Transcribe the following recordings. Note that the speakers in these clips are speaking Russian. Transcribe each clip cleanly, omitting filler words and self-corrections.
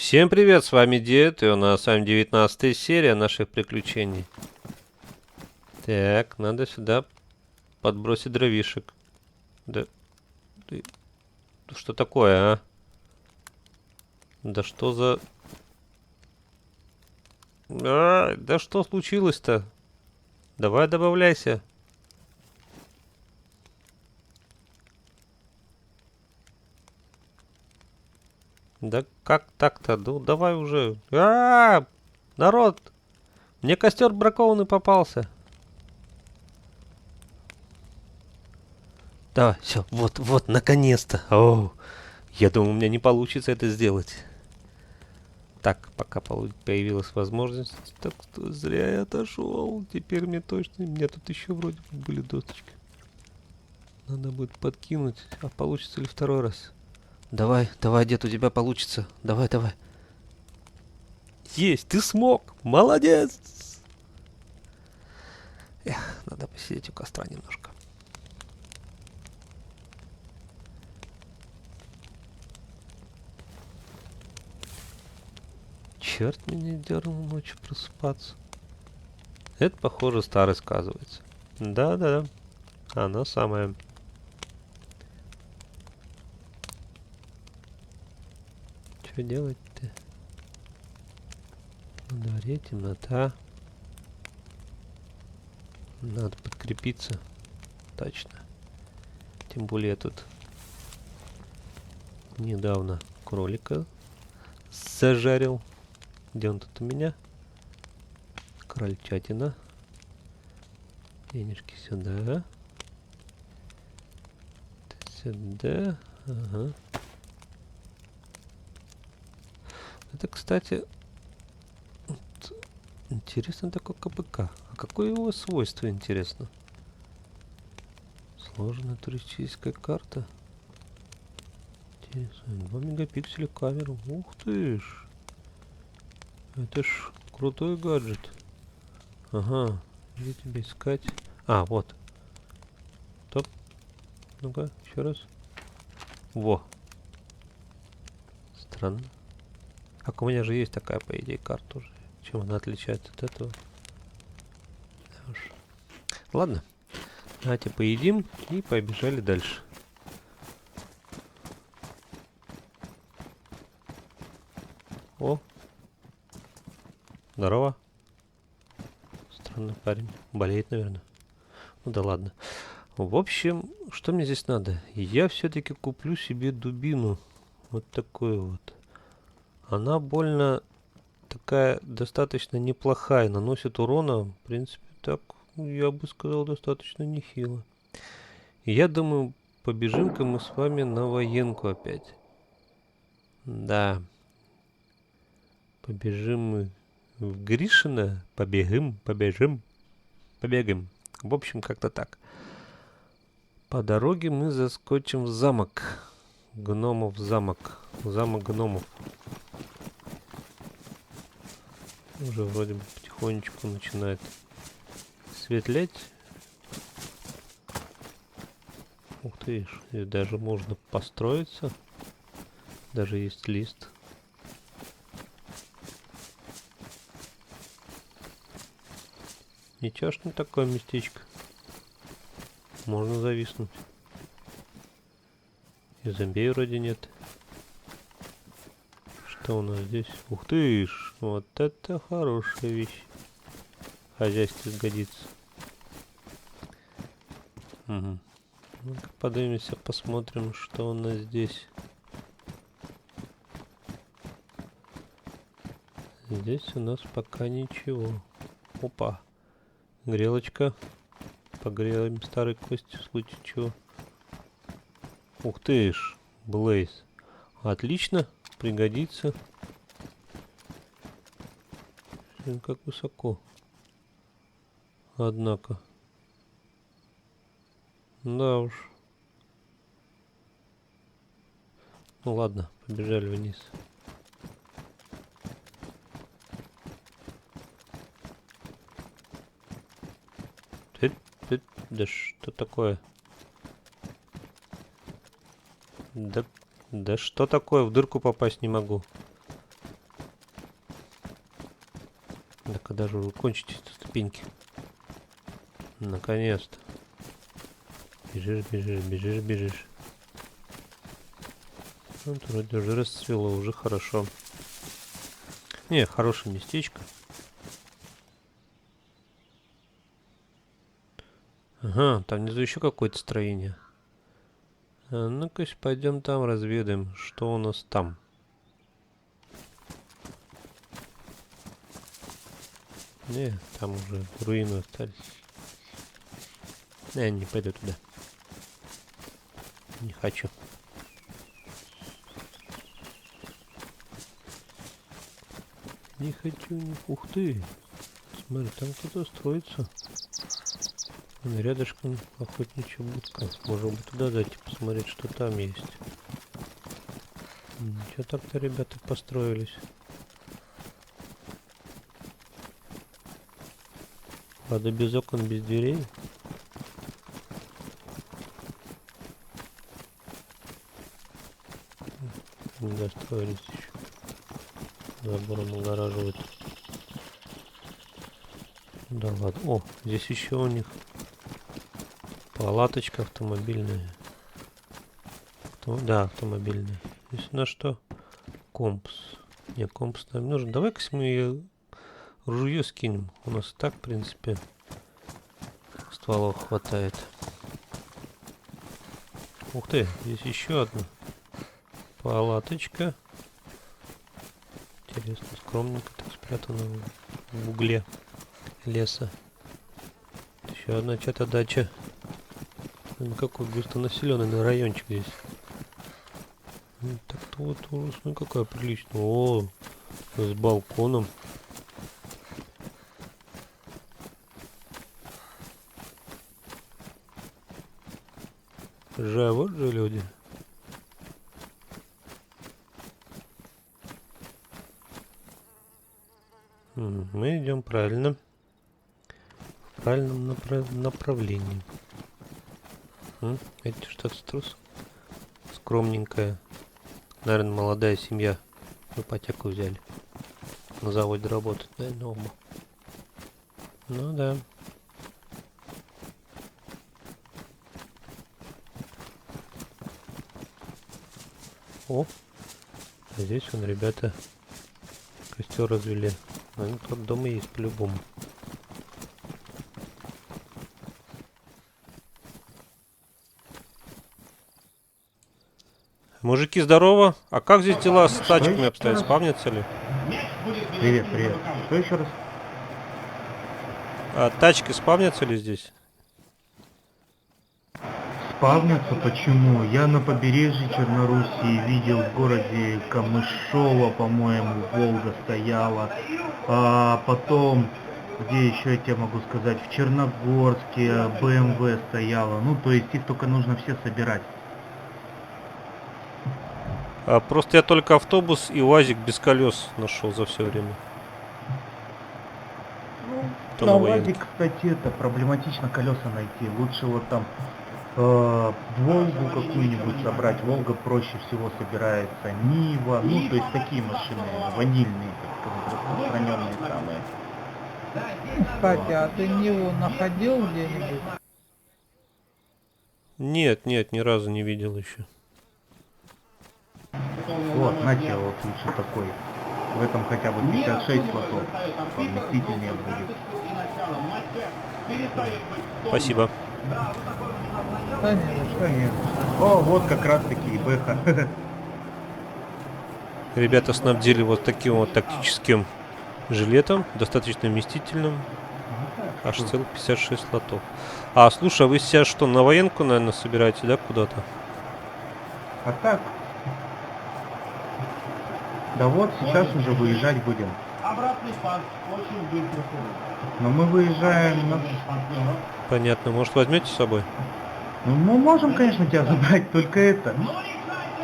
Всем привет, с вами Дед, и у нас с вами 19 серия наших приключений. Так, надо сюда подбросить дровишек. Да, ты- что такое, а? Да что за... да что случилось-то? Давай добавляйся. Да как так-то? Ну давай уже. Народ! Мне костер бракованный попался. Давай, все, вот, наконец-то. О, я думал, у меня не получится это сделать. Так, пока появилась возможность, так что зря я отошел. Теперь мне точно... У меня тут еще вроде бы были досточки. Надо будет подкинуть. А получится ли второй раз? Давай, дед, у тебя получится. Давай. Есть, ты смог! Молодец! Эх, надо посидеть у костра немножко. Черт меня дернул ночью просыпаться. Это, похоже, старый сказывается. Да. Оно самое. Что делать-то? На дворе темнота. Надо подкрепиться. Точно. Тем более я тут недавно кролика зажарил. Где он тут у меня? Крольчатина. Денежки сюда. Сюда. Ага. Это, кстати, вот интересно такой КПК. А какое его свойство, интересно? Сложная туристическая карта. Интересно. 2 мегапикселя камеру. Ух ты ж. Это ж крутой гаджет. Ага. Где тебя искать? А, вот. Топ. Ну-ка, еще раз. Во. Странно. Так, у меня же есть такая, по идее, карта уже. Чем она отличается от этого? Да уж. Ладно. Давайте поедим и побежали дальше. О. Здорово. Странный парень. Болеет, наверное. Ну да ладно. В общем, что мне здесь надо? Я все-таки куплю себе дубину. Вот такую вот. Она больно такая достаточно неплохая. Наносит урона, в принципе, так, я бы сказал, достаточно нехило. И я думаю, побежим-ка мы с вами на военку опять. Да. Побежим мы в Гришино. Побежим. В общем, как-то так. По дороге мы заскочим в замок. Гномов замок. Замок гномов. Уже вроде бы потихонечку начинает светлеть. Ух ты ж, и даже можно построиться. Даже есть лист. Ничего ж не такое местечко. Можно зависнуть. И зомбей вроде нет. Что у нас здесь? Ух ты ж, вот это хорошая вещь. Хозяйству сгодится. Угу. Ну-ка поднимемся, посмотрим, что у нас здесь. Здесь у нас пока ничего. Опа. Грелочка. Погреем старые кости в случае чего. Ух ты ж, Блейз. Отлично, пригодится. Как высоко. Однако. Да уж. Ну ладно, побежали вниз. Да что такое? Да что такое? В дырку попасть не могу. Да когда же вы кончите эти ступеньки? Наконец-то. Бежишь, бежишь, бежишь, бежишь. Вот вроде уже расцвело, уже хорошо. Не, хорошее местечко. Ага, там внизу еще какое-то строение. А, ну-ка, пойдем там разведаем, что у нас там. Не, там уже руины остались. Не пойду туда. Не хочу. Не хочу, не... Ух ты! Смотри, там кто-то строится. Вон рядышком охотничья будка. Можем бы туда зайти посмотреть, что там есть. Ничего так-то ребята построились. Правда, без окон, без дверей. Не достроились еще. Забором огораживают. Да ладно. О, здесь еще у них палаточка автомобильная. Да, автомобильная. Здесь на что? Компас. Не, компас нам нужен. Давай-ка мы ружье скинем. У нас и так, в принципе, стволов хватает. Ух ты, здесь еще одна палаточка. Интересно, скромненько так спрятана в угле леса. Еще одна чья-то дача. Какой густонаселенный райончик здесь. Так-то вот ужас, ну какая приличная. О, с балконом. Вот же люди. Мы идем правильно. В правильном направлении. Это что-то струс. Скромненькая. Наверное, молодая семья. Ипотеку взяли. На заводе работать, да, дома. Ну да. О, а здесь вон ребята костер развели. Наверное, тут дома есть по-любому. Мужики, здорово. А как здесь дела с тачками обстоят? Спавнятся ли? Привет, привет. Что еще раз? А тачки спавнятся ли здесь? Спавнятся? Почему? Я на побережье Черноруссии видел в городе Камышово, по-моему, Волга стояла. А потом, где еще я тебе могу сказать, в Черногорске БМВ стояла. Ну, то есть их только нужно все собирать. Просто я только автобус и УАЗик без колес нашел за все время. Ну, на УАЗе, кстати, это проблематично колеса найти. Лучше вот там Волгу какую-нибудь собрать. Волга проще всего собирается. Нива, ну, то есть такие машины ванильные, так сказать, распространенные самые. Кстати, а ты Ниву находил где-нибудь? Нет, ни разу не видел еще. Вот, на тебе вот лучше такой. В этом хотя бы 56 слотов. Поместительнее будет. Спасибо. Конечно. О, вот как раз таки и Бэха. Ребята снабдили вот таким вот тактическим жилетом, достаточно вместительным. Аж целых 56 слотов. А, слушай, а вы сейчас что, на военку, наверное, собираете, да, куда-то? А так? Да вот, сейчас уже выезжать будем. Но мы выезжаем на... Понятно. Может, возьмете с собой? Ну, мы можем, конечно, тебя забрать, только это.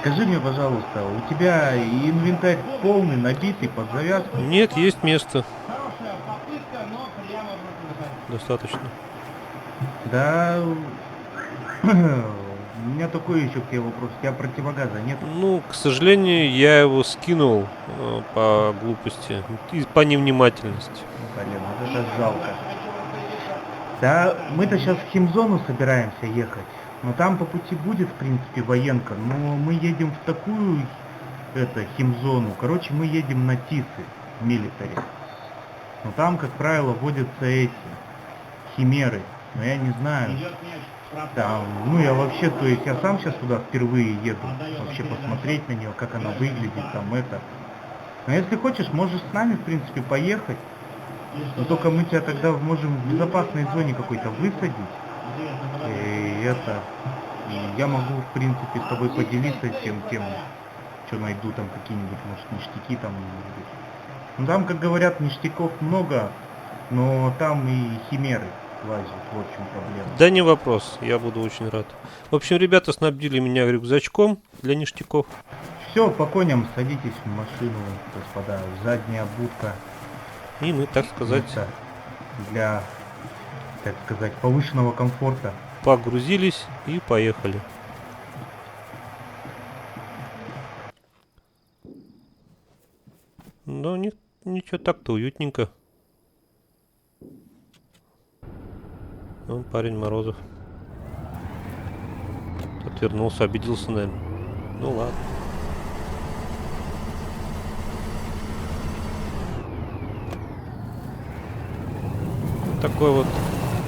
Скажи мне, пожалуйста, у тебя инвентарь полный, набитый, под завязку? Нет, есть место. Достаточно. Да... У меня такой еще к тебе вопрос. У тебя противогаза нет? Ну, к сожалению, я его скинул по глупости и по невнимательности. блин, вот это жалко. Да, мы-то сейчас в химзону собираемся ехать. Но там по пути будет, в принципе, военка. Но мы едем в такую, химзону. Короче, мы едем на Тисы, милитари. Но там, как правило, водятся эти, химеры. Но я не знаю. Там, ну я вообще, то есть я сам сейчас туда впервые еду. Вообще посмотреть на нее, как она выглядит, там это. Но если хочешь, можешь с нами, в принципе, поехать. Но только мы тебя тогда можем в безопасной зоне какой-то высадить. И я могу, в принципе, с тобой поделиться тем, что найду там какие-нибудь, может, ништяки там. Ну там, как говорят, ништяков много, но там и химеры лазят, в общем, проблема. Да не вопрос, я буду очень рад. В общем, ребята снабдили меня рюкзачком для ништяков. Все, по коням садитесь в машину, господа, задняя будка. И мы, так сказать, Это для, так сказать, повышенного комфорта. погрузились и поехали. Ну, ничего, так-то уютненько. Ну, парень Морозов. Отвернулся, обиделся, наверное. Ну ладно.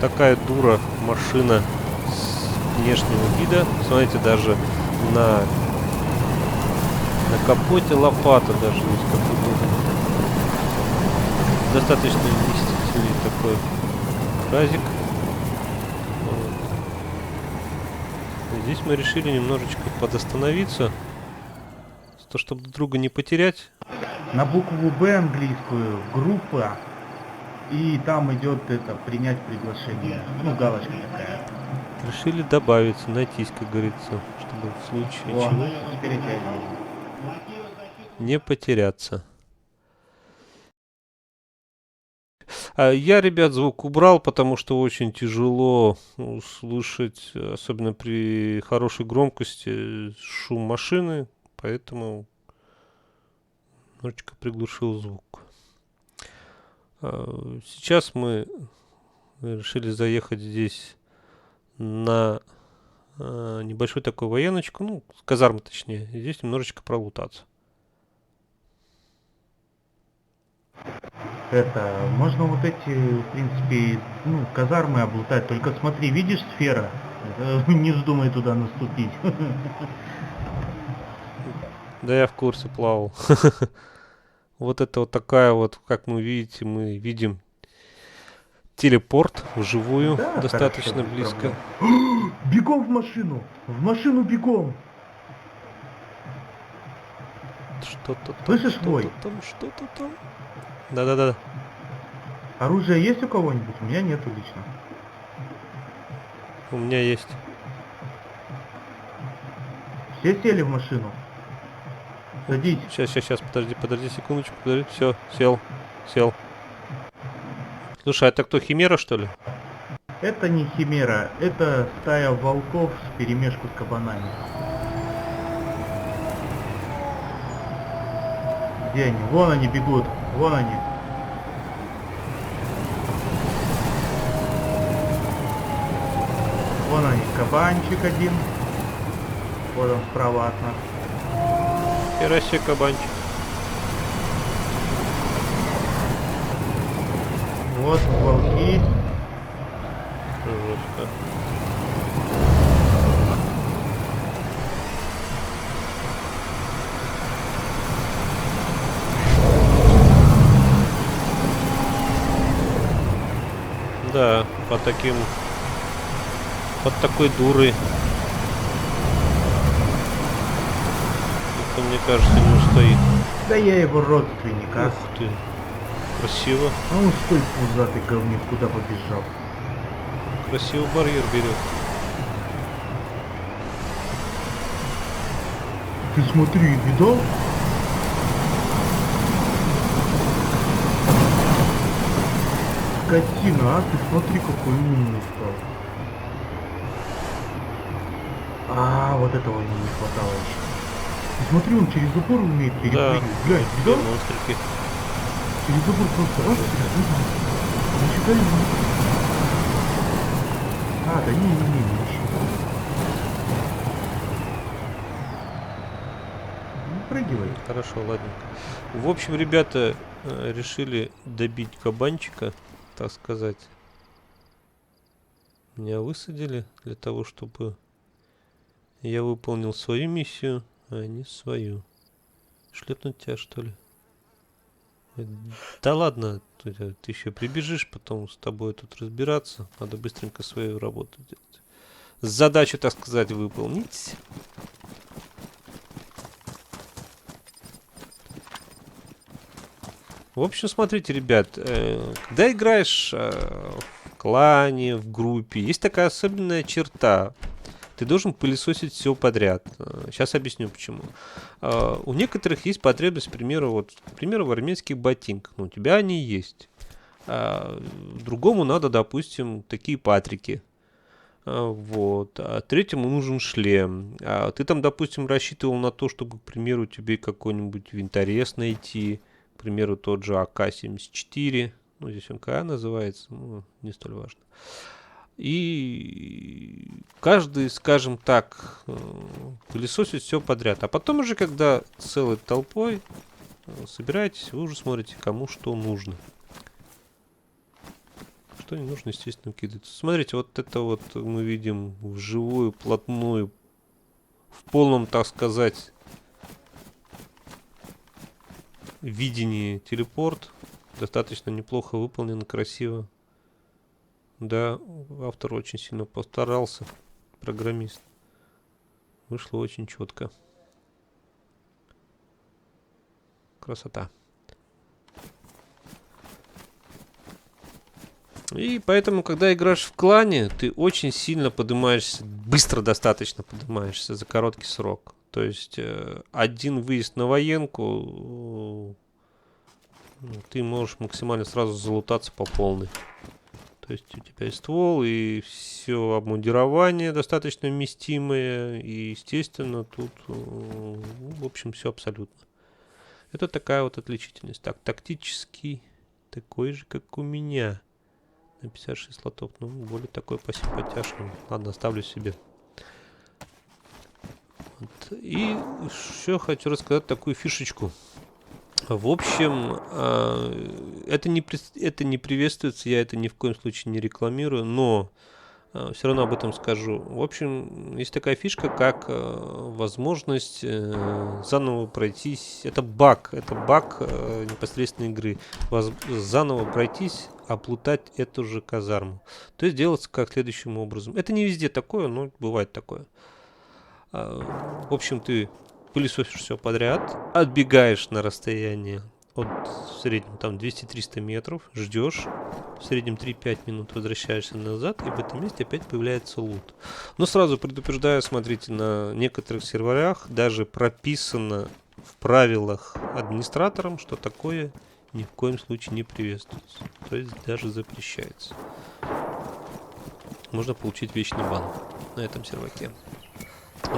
Такая дура машина с внешнего вида. Смотрите, даже на капоте лопата даже есть, как удобно. Достаточно вместительный такой кразик. Вот. Здесь мы решили немножечко подостановиться, чтобы друг друга не потерять. На букву Б английскую группа, и там идет это принять приглашение. Ну, галочка такая. Решили добавиться, найтись, как говорится, чтобы в случае О, чего теперь я тебя вижу. не потеряться. Я, ребят, звук убрал, потому что очень тяжело слышать, особенно при хорошей громкости, шум машины, поэтому немножечко приглушил звук. Сейчас мы решили заехать здесь на небольшую такую военочку, ну, казарму точнее, и здесь немножечко пролутаться. Можно вот эти, в принципе, ну, казармы облутать, только смотри, видишь сфера? Не вздумай туда наступить. Да я в курсе плавал. Вот это вот такая вот, как мы видим телепорт вживую, Да, достаточно хорошо, без близко. проблем. Бегом в машину! В машину бегом! Что-то там, Слышишь что-то вой? там, что-то там. Да-да-да. Оружие есть у кого-нибудь? У меня нету лично. У меня есть. Все сели в машину? Садись. Сейчас, подожди секундочку, подожди. Все, сел. Слушай, это кто, Химера, что ли? Это не химера, это стая волков в перемешку с кабанами. Где они? Вон они бегут, вон они. Вон они, кабанчик один. Вот он справа от нас. Хера себе кабанчик. Вот волки. Жестко. Да, под такой дурой. Это, мне кажется, ему стоит. Да я его родственник, а. Ух ты. Красиво. А он стой, пузатый говнюк, куда побежал? Красиво барьер берет. Ты смотри, видал? Скотина, а? Ты смотри, какой умный стал. А, вот этого ему не хватало еще. Ты смотри, он через упор умеет перепрыгивать. Да, Глянь, видал? монстрики. Через забор просто раз, нифига не... А, да не, ничего. Не прыгивай. Хорошо, ладненько. В общем, ребята решили добить кабанчика, так сказать. Меня высадили для того, чтобы я выполнил свою миссию, а не свою. Шлепнуть тебя, что ли? Да ладно, ты еще прибежишь, потом с тобой тут разбираться. Надо быстренько свою работу делать. Задачу, так сказать, выполнить. В общем, смотрите, ребят, когда играешь в клане, в группе, есть такая особенная черта. Ты должен пылесосить все подряд. Сейчас объясню почему. У некоторых есть потребность, к примеру, в армейских ботинках. Ну, у тебя они есть. Другому надо, допустим, такие патрики. Вот. А третьему нужен шлем. Ты там, допустим, рассчитывал на то, чтобы, к примеру, тебе какой-нибудь винторез найти. К примеру, тот же АК-74. Ну, здесь он КА называется. Ну, не столь важно. И каждый, скажем так, пылесосит все подряд. А потом уже, когда целой толпой собираетесь, вы уже смотрите, кому что нужно. Что не нужно, естественно, кидается. Смотрите, вот это вот мы видим вживую, плотную, в полном, так сказать, видении телепорт. Достаточно неплохо выполнен, красиво. Да, автор очень сильно постарался, программист. Вышло очень четко. Красота. И поэтому, когда играешь в клане, ты очень сильно поднимаешься, быстро достаточно поднимаешься за короткий срок. То есть один выезд на военку, ты можешь максимально сразу залутаться по полной. То есть у тебя есть ствол и все обмундирование достаточно вместимое. И, естественно, тут, в общем, все абсолютно. Это такая вот отличительность. Так, тактический, такой же, как у меня. На 56 слотов. Ну, более такой посимпатяшный. Ладно, оставлю себе. Вот. И еще хочу рассказать такую фишечку. В общем, это не приветствуется, я это ни в коем случае не рекламирую, но все равно об этом скажу. В общем, есть такая фишка, как возможность заново пройтись. Это баг непосредственно игры. Заново пройтись, облутать эту же казарму. То есть делается как следующим образом. Это не везде такое, но бывает такое. В общем, ты пылесосишь все подряд, отбегаешь на расстояние от в среднем там 200-300 метров, ждешь, в среднем 3-5 минут возвращаешься назад, и в этом месте опять появляется лут. Но сразу предупреждаю, смотрите, на некоторых серверах даже прописано в правилах администратором, что такое ни в коем случае не приветствуется. То есть даже запрещается. Можно получить вечный бан на этом серваке.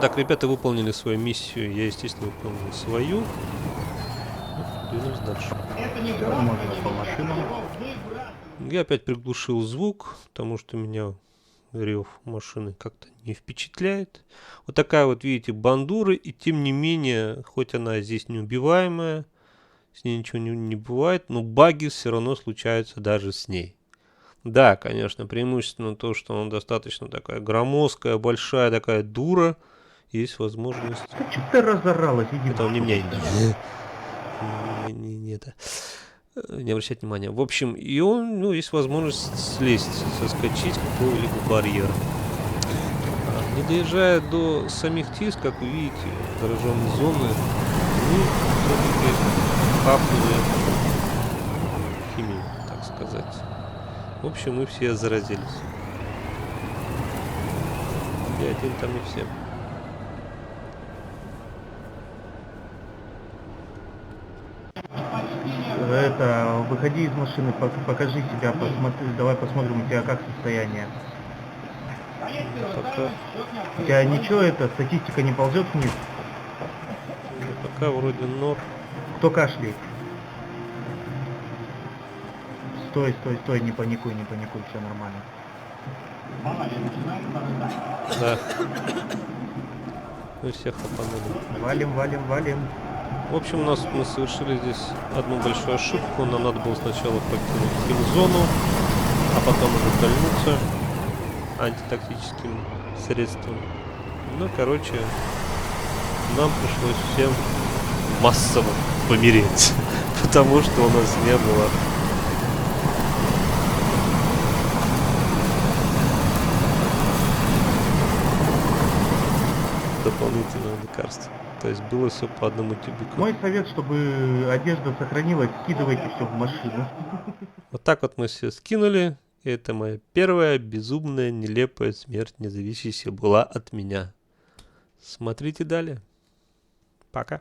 Так, ребята выполнили свою миссию. Я, естественно, выполнил свою. Двинулись дальше. Можно по машинам. Я опять приглушил звук, потому что меня рев машины как-то не впечатляет. Вот такая вот, видите, бандура. И тем не менее, хоть она здесь неубиваемая, с ней ничего не бывает, но баги все равно случаются даже с ней. Да, конечно, преимущественно то, что она достаточно такая громоздкая, большая такая дура. Есть возможность... Что ты разоралась? Иди Это он не мне. Не обращать внимания. В общем, и он, ну, есть возможность слезть, соскочить с какого-либо барьера. Не доезжая до самих ТИС, как вы видите, зараженной зоны, мы все-таки хапнули химию, так сказать. В общем, мы все заразились. Я один там и все. Это, выходи из машины, покажи себя, посмотри, давай посмотрим у тебя как состояние. Пока, У тебя ничего, это статистика не ползет вниз? пока вроде норм. Кто кашляет? стой, не паникуй, все нормально. Да. Мы всех хапанули. Валим. В общем, мы совершили здесь одну большую ошибку. Нам надо было сначала покинуть хилзону, а потом уже дальнуться антитактическим средством. Ну, короче, нам пришлось всем массово помереть, потому что у нас не было дополнительного лекарства. То есть было все по одному тюбику. Мой совет, чтобы одежда сохранилась, скидывайте все в машину. Вот так вот мы все скинули. И это моя первая безумная, нелепая смерть, не зависящая была от меня. Смотрите далее. Пока.